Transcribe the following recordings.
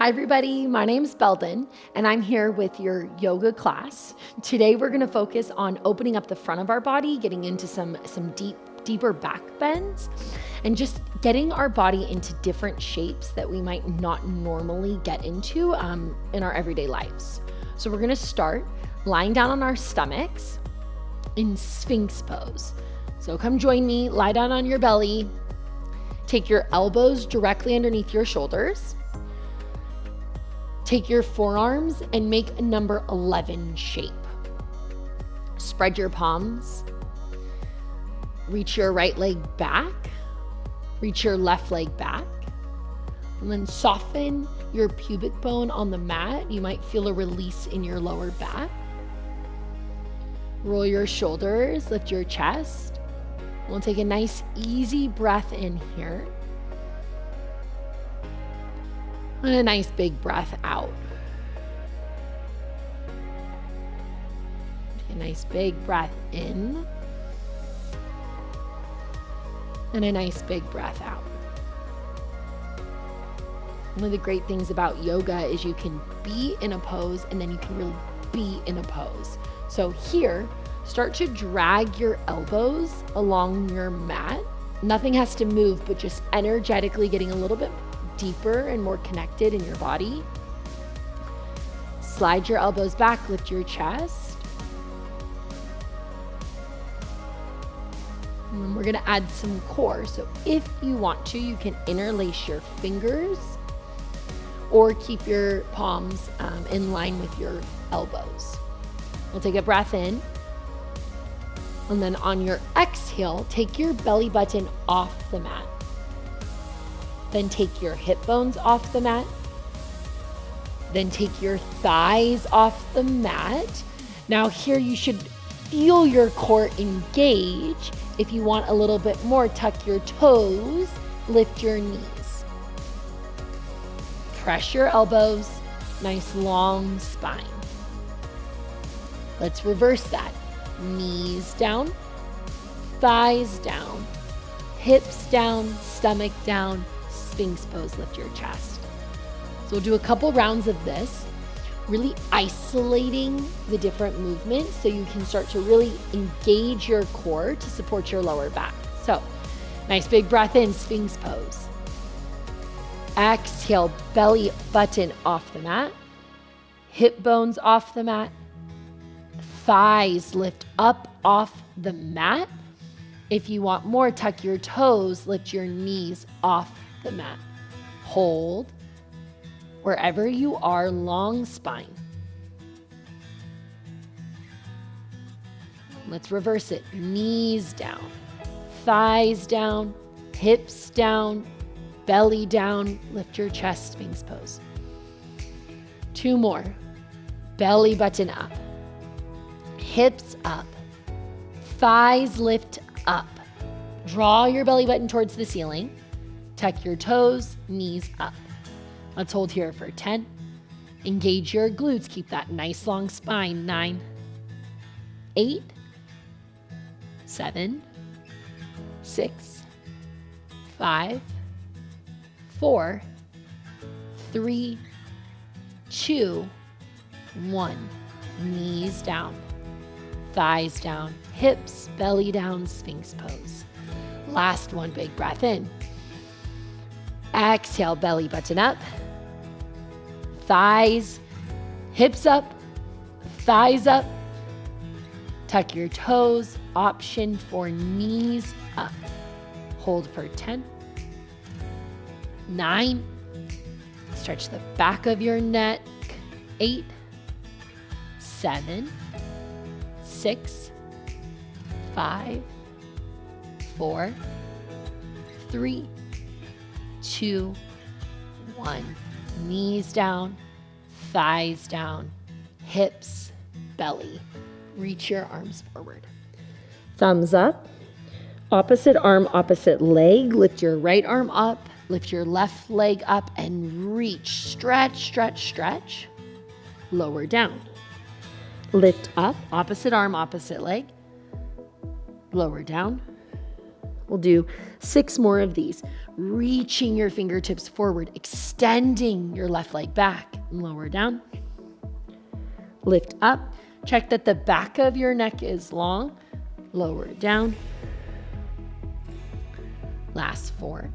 Hi everybody, my name's Belden and I'm here with your yoga class. Today we're gonna focus on opening up the front of our body, getting into some deeper back bends, and just getting our body into different shapes that we might not normally get into in our everyday lives. So we're gonna start lying down on our stomachs in Sphinx pose. So come join me, lie down on your belly, take your elbows directly underneath your shoulders. Take your forearms and make a number 11 shape. Spread your palms. Reach your right leg back. Reach your left leg back. And then soften your pubic bone on the mat. You might feel a release in your lower back. Roll your shoulders, lift your chest. We'll take a nice easy breath in here. And a nice big breath out. Take a nice big breath in. And a nice big breath out. One of the great things about yoga is you can be in a pose and then you can really be in a pose. So here, start to drag your elbows along your mat. Nothing has to move, but just energetically getting a little bit deeper and more connected in your body. Slide your elbows back, lift your chest. And then we're gonna add some core. So if you want to, you can interlace your fingers or keep your palms in line with your elbows. We'll take a breath in. And then on your exhale, take your belly button off the mat. Then take your hip bones off the mat. Then take your thighs off the mat. Now here you should feel your core engage. If you want a little bit more, tuck your toes, lift your knees. Press your elbows, nice long spine. Let's reverse that. Knees down, thighs down, hips down, stomach down, Sphinx pose, lift your chest. So we'll do a couple rounds of this, really isolating the different movements so you can start to really engage your core to support your lower back. So nice big breath in, Sphinx pose. Exhale, belly button off the mat, hip bones off the mat, thighs lift up off the mat. If you want more, tuck your toes, lift your knees off the mat. Hold wherever you are, long spine. Let's reverse it. Knees down, thighs down, hips down, belly down, lift your chest, Sphinx pose. Two more. Belly button up, hips up, thighs lift up. Draw your belly button towards the ceiling. Tuck your toes, knees up. Let's hold here for 10. Engage your glutes. Keep that nice long spine. 9, 8, 7, 6, 5, 4, 3, 2, 1. Knees down, thighs down, hips, belly down, Sphinx pose. Last one, big breath in. Exhale, belly button up, thighs, hips up, thighs up. Tuck your toes, option for knees up. Hold for 10, 9, stretch the back of your neck, 8, 7, 6, 5, 4, 3, 2, 1. Knees down, thighs down, hips, belly. Reach your arms forward. Thumbs up. Opposite arm, opposite leg. Lift your right arm up, lift your left leg up and reach. Stretch, stretch, stretch. Lower down. Lift up, opposite arm, opposite leg. Lower down. We'll do 6 more of these. Reaching your fingertips forward, extending your left leg back, and lower down. Lift up. Check that the back of your neck is long. Lower it down. Last 4.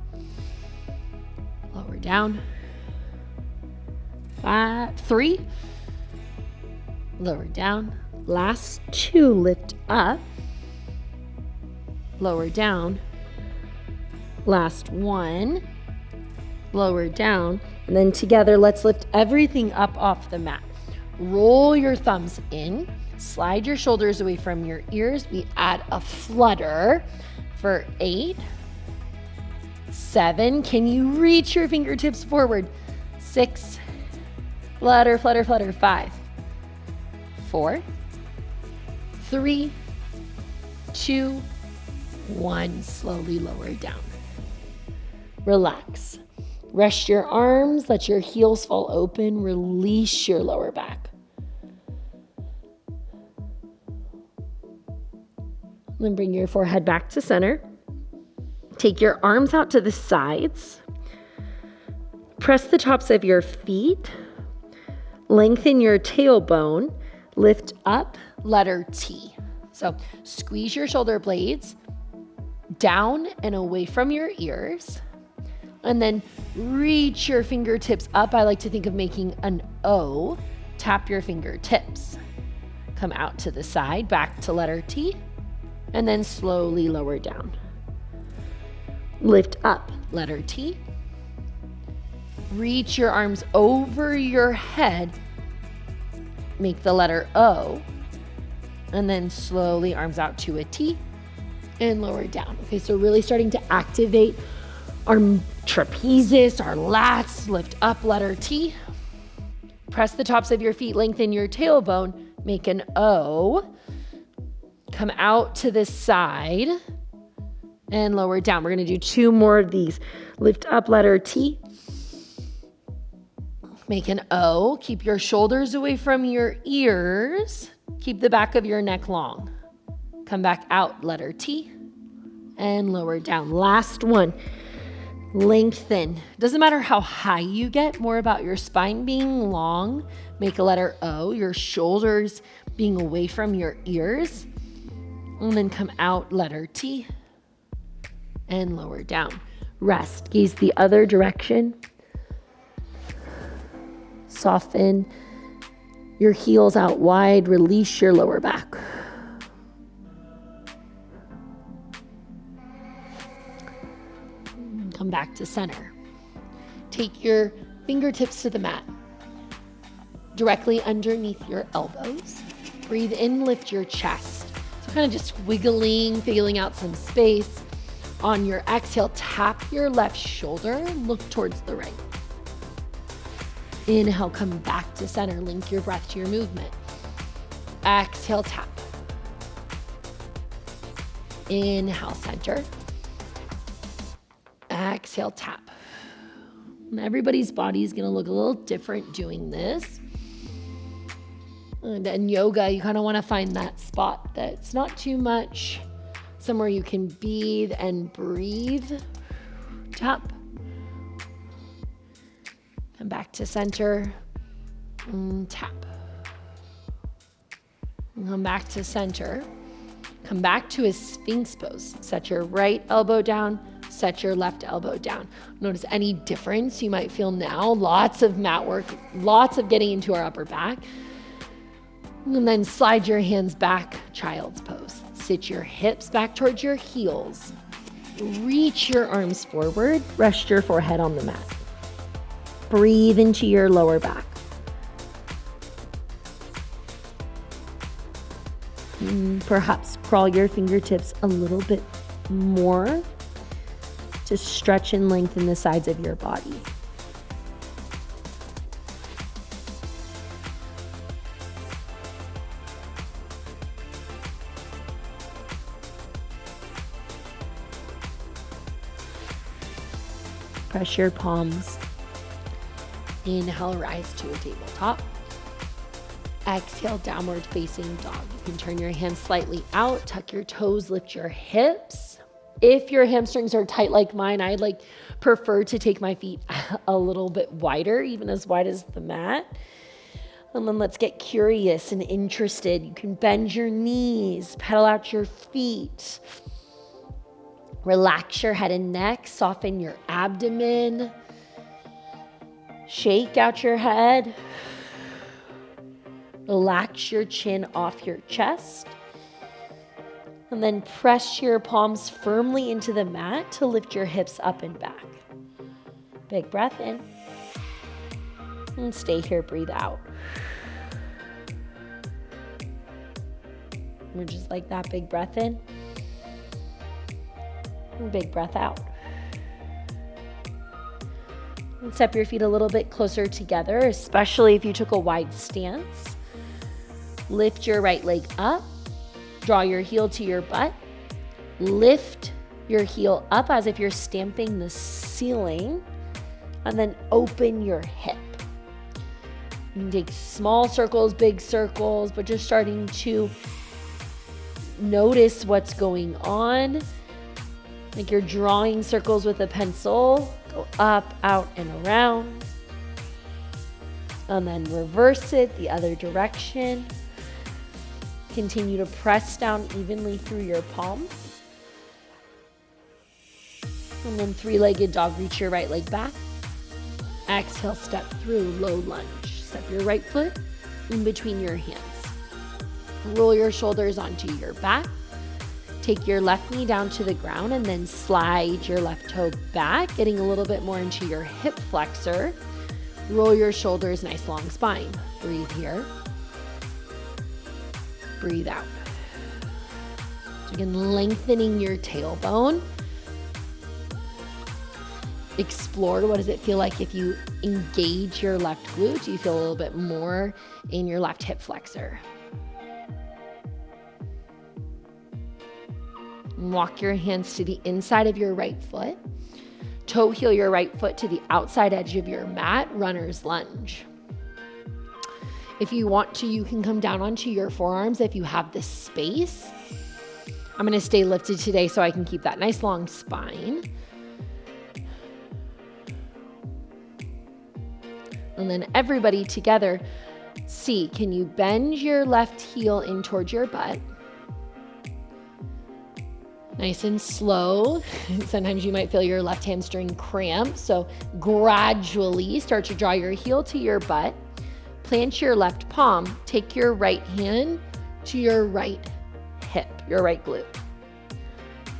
Lower down. 3. Lower down. Last 2. Lift up. Lower down. Last 1. Lower down. And then together, let's lift everything up off the mat. Roll your thumbs in. Slide your shoulders away from your ears. We add a flutter for 8. 7. Can you reach your fingertips forward? 6. Flutter, flutter, flutter. 5. 4. 3. 2. 1. Slowly lower down. Relax. Rest your arms. Let your heels fall open. Release your lower back. Then bring your forehead back to center. Take your arms out to the sides. Press the tops of your feet. Lengthen your tailbone. Lift up, letter T. So squeeze your shoulder blades down and away from your ears. And then reach your fingertips up. I like to think of making an O. Tap your fingertips. Come out to the side, back to letter T. And then slowly lower down. Lift up, letter T. Reach your arms over your head. Make the letter O. And then slowly arms out to a T and lower down. Okay, so really starting to activate our trapezius, our lats. Lift up, letter T. Press the tops of your feet, lengthen your tailbone, make an O. Come out to the side and lower down. We're going to do 2 more of these. Lift up, letter T. Make an O. Keep your shoulders away from your ears. Keep the back of your neck long. Come back out, letter T. And lower down. Last one. Lengthen. Doesn't matter how high you get, more about your spine being long. Make a letter O. Your shoulders being away from your ears. And then come out, letter T. And lower down. Rest. Gaze the other direction. Soften your heels out wide. Release your lower back. Come back to center. Take your fingertips to the mat, directly underneath your elbows. Breathe in, lift your chest. So kind of just wiggling, feeling out some space. On your exhale, tap your left shoulder, look towards the right. Inhale, come back to center. Link your breath to your movement. Exhale, tap. Inhale, center. Exhale, tap. And everybody's body is going to look a little different doing this. And in yoga, you kind of want to find that spot that's not too much, somewhere you can breathe and breathe. Tap. Come back to center. Tap. And come back to center. Come back to a Sphinx pose. Set your right elbow down. Set your left elbow down. Notice any difference you might feel now. Lots of mat work, lots of getting into our upper back. And then slide your hands back, child's pose. Sit your hips back towards your heels. Reach your arms forward. Rest your forehead on the mat. Breathe into your lower back. Perhaps crawl your fingertips a little bit more to stretch and lengthen the sides of your body. Press your palms. Inhale, rise to a tabletop. Exhale, downward facing dog. You can turn your hands slightly out, tuck your toes, lift your hips. If your hamstrings are tight like mine, I'd like prefer to take my feet a little bit wider, even as wide as the mat. And then let's get curious and interested. You can bend your knees, pedal out your feet. Relax your head and neck, soften your abdomen. Shake out your head. Relax your chin off your chest. And then press your palms firmly into the mat to lift your hips up and back. Big breath in. And stay here, breathe out. We're just like that, big breath in. And big breath out. And step your feet a little bit closer together, especially if you took a wide stance. Lift your right leg up. Draw your heel to your butt. Lift your heel up as if you're stamping the ceiling. And then open your hip. You can take small circles, big circles, but just starting to notice what's going on. Like you're drawing circles with a pencil. Go up, out, and around. And then reverse it the other direction. Continue to press down evenly through your palms. And then three-legged dog, reach your right leg back. Exhale, step through, low lunge. Step your right foot in between your hands. Roll your shoulders onto your back. Take your left knee down to the ground and then slide your left toe back, getting a little bit more into your hip flexor. Roll your shoulders, nice long spine. Breathe here. Breathe out. So again, lengthening your tailbone. Explore what does it feel like if you engage your left glute? Do you feel a little bit more in your left hip flexor? Walk your hands to the inside of your right foot. Toe heel your right foot to the outside edge of your mat, runner's lunge. If you want to, you can come down onto your forearms if you have the space. I'm going to stay lifted today so I can keep that nice long spine. And then everybody together, see, can you bend your left heel in towards your butt? Nice and slow. Sometimes you might feel your left hamstring cramp. So gradually start to draw your heel to your butt. Plant your left palm. Take your right hand to your right hip, your right glute.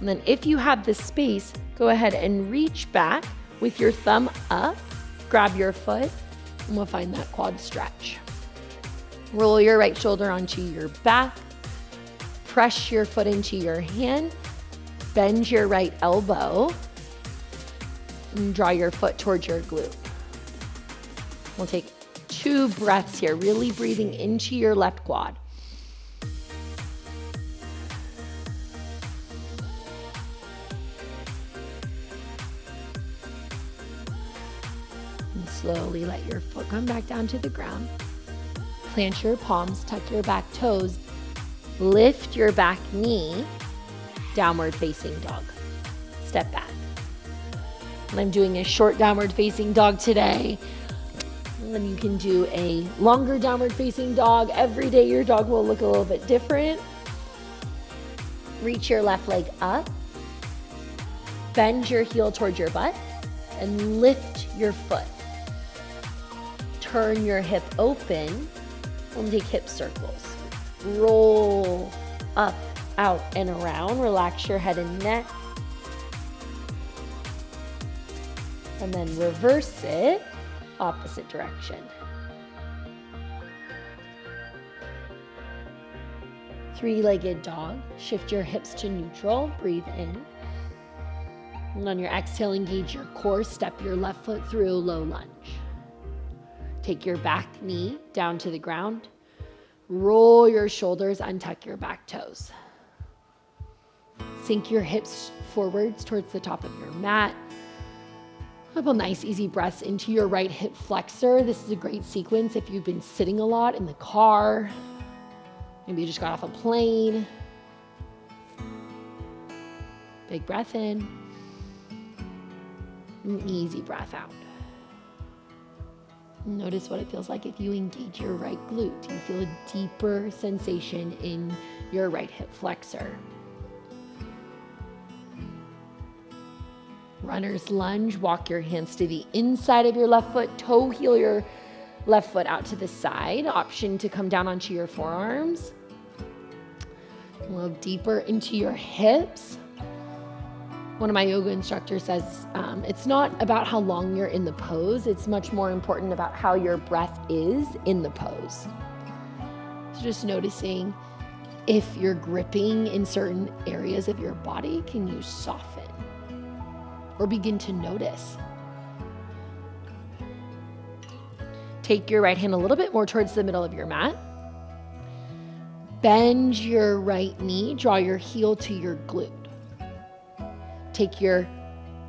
And then if you have the space, go ahead and reach back with your thumb up. Grab your foot and we'll find that quad stretch. Roll your right shoulder onto your back. Press your foot into your hand. Bend your right elbow and draw your foot towards your glute. We'll take 2 breaths here, really breathing into your left quad. And slowly let your foot come back down to the ground. Plant your palms, tuck your back toes, lift your back knee. Downward facing dog. Step back. And I'm doing a short downward facing dog today. And then you can do a longer downward facing dog. Every day your dog will look a little bit different. Reach your left leg up. Bend your heel towards your butt and lift your foot. Turn your hip open and take hip circles. Roll up, out and around. Relax your head and neck. And then reverse it, opposite direction. Three-legged dog. Shift your hips to neutral. Breathe in. And on your exhale, engage your core. Step your left foot through, low lunge. Take your back knee down to the ground. Roll your shoulders, untuck your back toes. Sink your hips forwards towards the top of your mat. Couple nice easy breaths into your right hip flexor. This is a great sequence if you've been sitting a lot in the car. Maybe you just got off a plane. Big breath in. An easy breath out. Notice what it feels like if you engage your right glute. You feel a deeper sensation in your right hip flexor. Runner's lunge, walk your hands to the inside of your left foot, toe heel your left foot out to the side. Option to come down onto your forearms. A little deeper into your hips. One of my yoga instructors says it's not about how long you're in the pose, it's much more important about how your breath is in the pose. So just noticing if you're gripping in certain areas of your body, can you soften or begin to notice? Take your right hand a little bit more towards the middle of your mat. Bend your right knee, draw your heel to your glute. Take your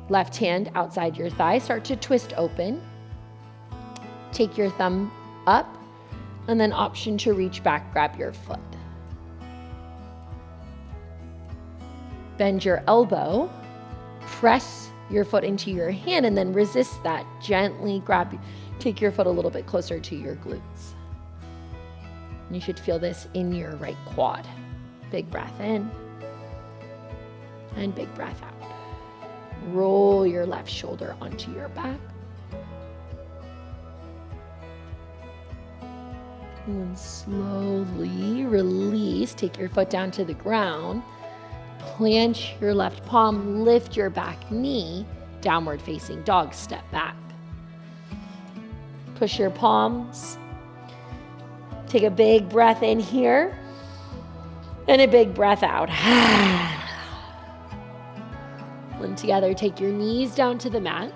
left hand outside your thigh, start to twist open. Take your thumb up, and then option to reach back, grab your foot. Bend your elbow, press your foot into your hand, and then resist that. Gently take your foot a little bit closer to your glutes. You should feel this in your right quad. Big breath in, and big breath out. Roll your left shoulder onto your back. And then slowly release. Take your foot down to the ground. Plant your left palm, lift your back knee, downward facing dog, step back. Push your palms. Take a big breath in here and a big breath out. And together, take your knees down to the mat,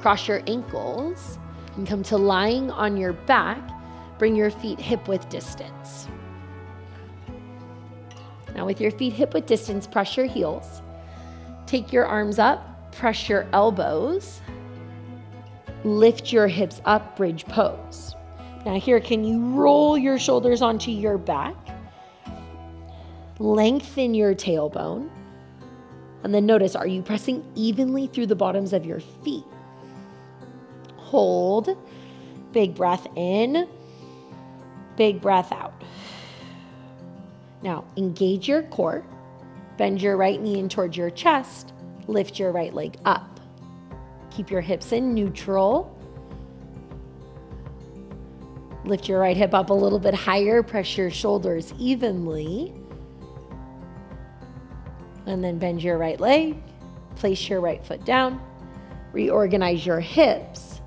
cross your ankles, and come to lying on your back. Bring your feet hip-width distance. Now with your feet hip-width distance, press your heels. Take your arms up, press your elbows, lift your hips up, bridge pose. Now here, can you roll your shoulders onto your back? Lengthen your tailbone. And then notice, are you pressing evenly through the bottoms of your feet? Hold. Big breath in. Big breath out. Now, engage your core. Bend your right knee in towards your chest. Lift your right leg up. Keep your hips in neutral. Lift your right hip up a little bit higher. Press your shoulders evenly. And then bend your right leg, place your right foot down, reorganize your hips,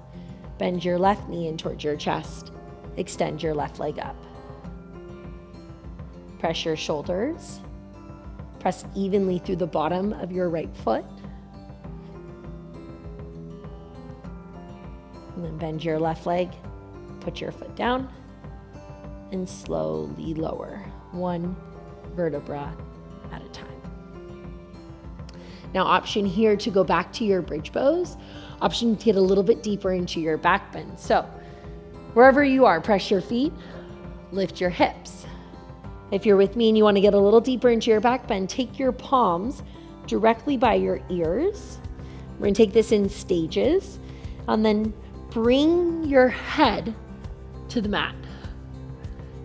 bend your left knee in towards your chest, extend your left leg up. Press your shoulders, press evenly through the bottom of your right foot. And then bend your left leg, put your foot down, and slowly lower, one vertebra at a time. Now, option here to go back to your bridge pose, option to get a little bit deeper into your back bend. So wherever you are, press your feet, lift your hips. If you're with me and you want to get a little deeper into your back bend, take your palms directly by your ears. We're going to take this in stages, and then bring your head to the mat.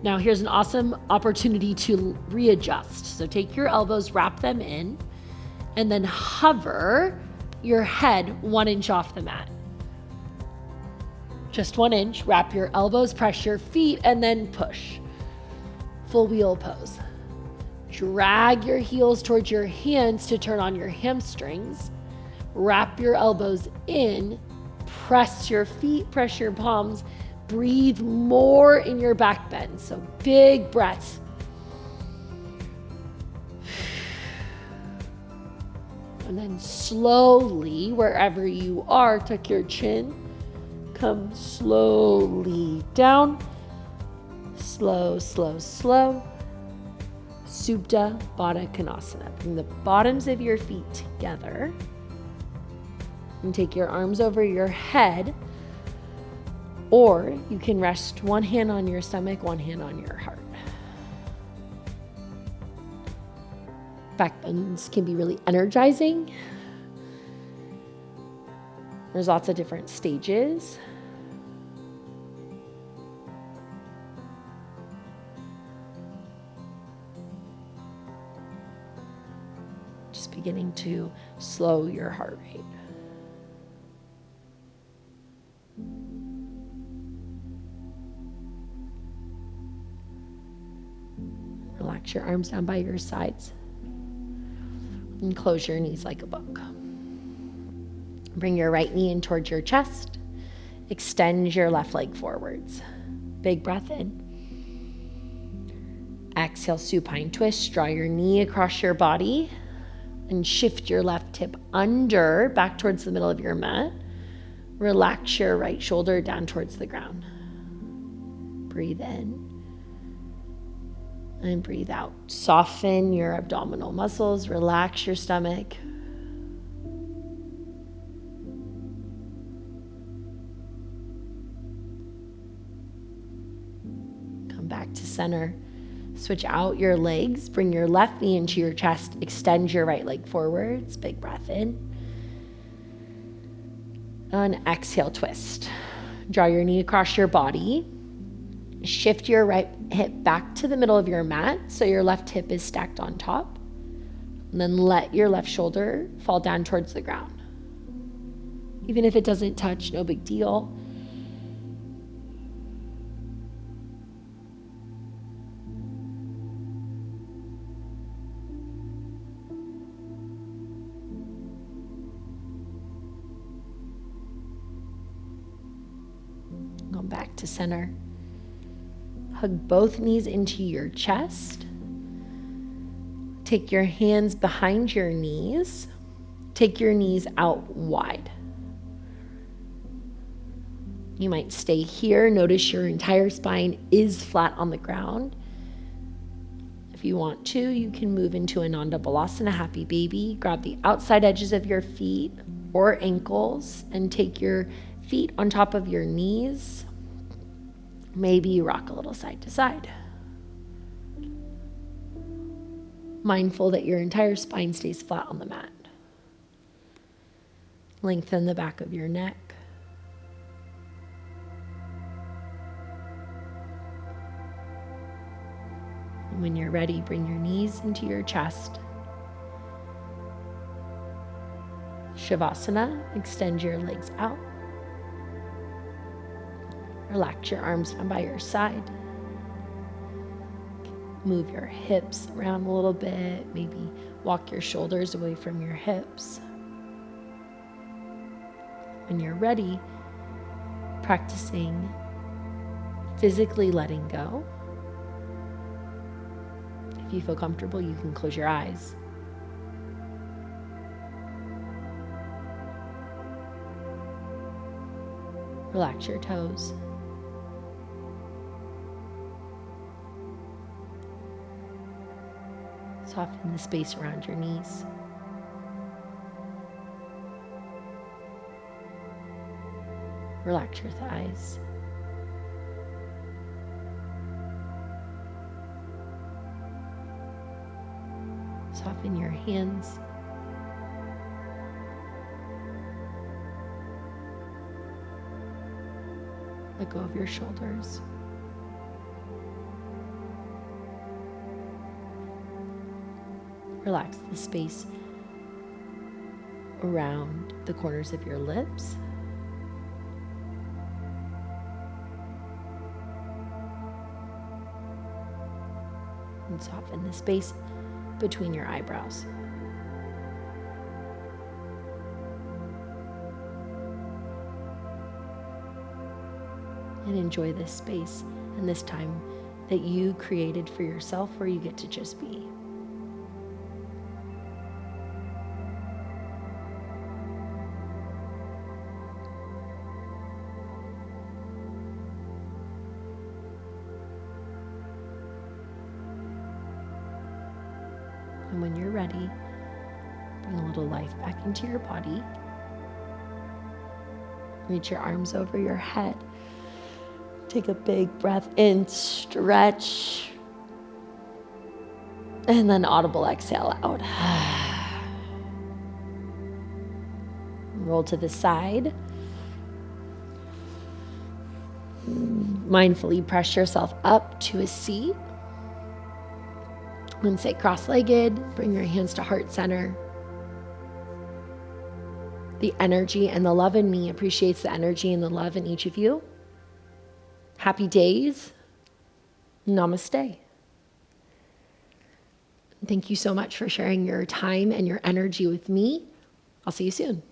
Now, here's an awesome opportunity to readjust. So take your elbows, wrap them in, and then hover your head 1 inch off the mat. Just 1 inch, wrap your elbows, press your feet, and then push. Full wheel pose. Drag your heels towards your hands to turn on your hamstrings. Wrap your elbows in, press your feet, press your palms, breathe more in your back bend. So big breaths. And then slowly, wherever you are, tuck your chin. Come slowly down. Slow, slow, slow. Supta Baddha Konasana. Bring the bottoms of your feet together. And take your arms over your head. Or you can rest one hand on your stomach, one hand on your heart. Back bends can be really energizing. There's lots of different stages. Just beginning to slow your heart rate. Relax your arms down by your sides and close your knees like a book. Bring your right knee in towards your chest. Extend your left leg forwards. Big breath in. Exhale, supine twist. Draw your knee across your body and shift your left hip under, back towards the middle of your mat. Relax your right shoulder down towards the ground. Breathe in and breathe out. Soften your abdominal muscles. Relax your stomach. Come back to center. Switch out your legs. Bring your left knee into your chest. Extend your right leg forwards. Big breath in. And exhale, twist. Draw your knee across your body. Shift your right hip back to the middle of your mat so your left hip is stacked on top. And then let your left shoulder fall down towards the ground. Even if it doesn't touch, no big deal. Go back to center. Hug both knees into your chest. Take your hands behind your knees. Take your knees out wide. You might stay here. Notice your entire spine is flat on the ground. If you want to, you can move into Ananda Balasana, happy baby. Grab the outside edges of your feet or ankles and take your feet on top of your knees. Maybe you rock a little side to side. Mindful that your entire spine stays flat on the mat. Lengthen the back of your neck. And when you're ready, bring your knees into your chest. Shavasana, extend your legs out. Relax your arms down by your side. Move your hips around a little bit. Maybe walk your shoulders away from your hips. When you're ready, practicing physically letting go. If you feel comfortable, you can close your eyes. Relax your toes. Soften the space around your knees. Relax your thighs. Soften your hands. Let go of your shoulders. Relax the space around the corners of your lips. And soften the space between your eyebrows. And enjoy this space and this time that you created for yourself where you get to just be. And when you're ready, bring a little life back into your body. Reach your arms over your head. Take a big breath in, stretch. And then audible exhale out. Roll to the side. Mindfully press yourself up to a seat. And sit cross-legged. Bring your hands to heart center. The energy and the love in me appreciates the energy and the love in each of you. Happy days. Namaste. Thank you so much for sharing your time and your energy with me. I'll see you soon.